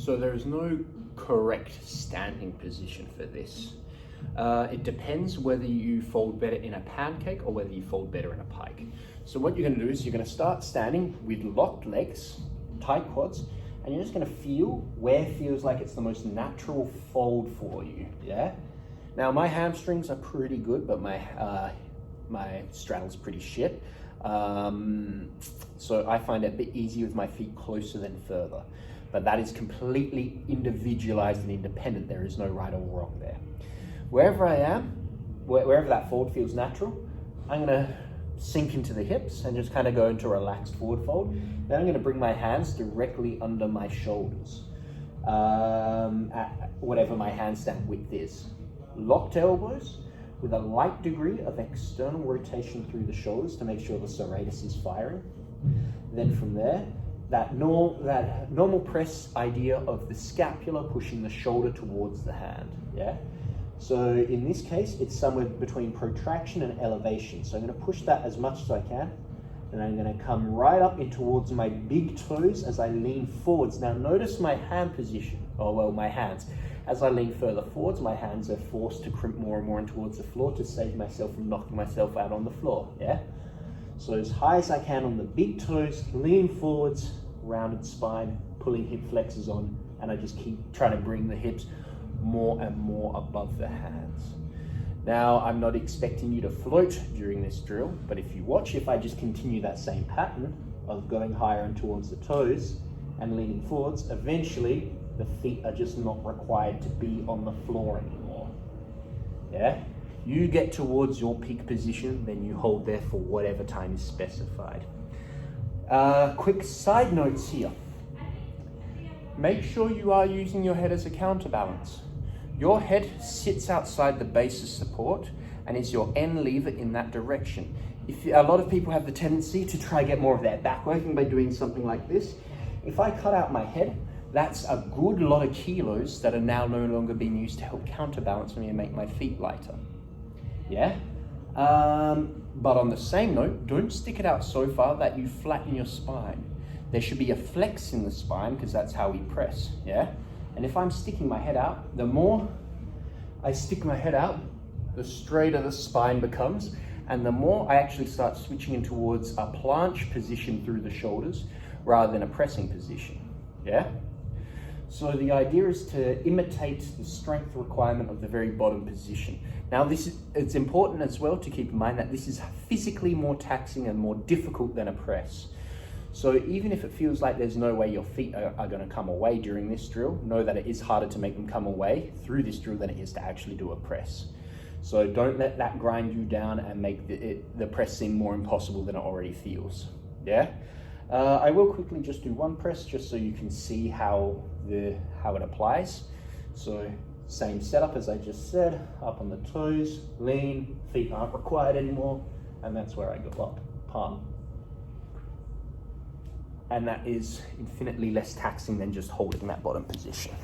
So there is no correct standing position for this. It depends whether you fold better in a pancake or whether you fold better in a pike. So what you're going to do is you're going to start standing with locked legs, tight quads, and you're just going to feel where feels like it's the most natural fold for you, yeah? Now my hamstrings are pretty good, but my straddle's pretty shit. So I find it a bit easier with my feet closer than further. But that is completely individualized and independent. There is no right or wrong there. Wherever I am, wherever that fold feels natural, I'm gonna sink into the hips and just kind of go into a relaxed forward fold. Then I'm gonna bring my hands directly under my shoulders, at whatever my handstand width is. Locked elbows with a light degree of external rotation through the shoulders to make sure the serratus is firing. Then from there, that normal press idea of the scapula pushing the shoulder towards the hand, yeah? So in this case, it's somewhere between protraction and elevation. So I'm gonna push that as much as I can, and I'm gonna come right up in towards my big toes as I lean forwards. Now notice my hand position, my hands. As I lean further forwards, my hands are forced to crimp more and more in towards the floor to save myself from knocking myself out on the floor, yeah? So as high as I can on the big toes, lean forwards, rounded spine, pulling hip flexors on, and I just keep trying to bring the hips more and more above the hands. Now, I'm not expecting you to float during this drill, but if you watch, if I just continue that same pattern of going higher and towards the toes and leaning forwards, eventually the feet are just not required to be on the floor anymore, yeah? You get towards your peak position, then you hold there for whatever time is specified. Quick side notes here. Make sure you are using your head as a counterbalance. Your head sits outside the base of support and is your end lever in that direction. A lot of people have the tendency to try to get more of their back working by doing something like this. If I cut out my head, that's a good lot of kilos that are now no longer being used to help counterbalance me and make my feet lighter. Yeah? But on the same note, don't stick it out so far that you flatten your spine. There should be a flex in the spine because that's how we press, yeah? And if I'm sticking my head out, the more I stick my head out, the straighter the spine becomes, and the more I actually start switching in towards a planche position through the shoulders rather than a pressing position, yeah? So the idea is to imitate the strength requirement of the very bottom position. Now it's important as well to keep in mind that this is physically more taxing and more difficult than a press. So even if it feels like there's no way your feet are gonna come away during this drill, know that it is harder to make them come away through this drill than it is to actually do a press. So don't let that grind you down and make the press seem more impossible than it already feels, yeah? I will quickly just do one press just so you can see how it applies. So same setup as I just said, up on the toes, lean, feet aren't required anymore, and that's where I go up, palm. And that is infinitely less taxing than just holding that bottom position.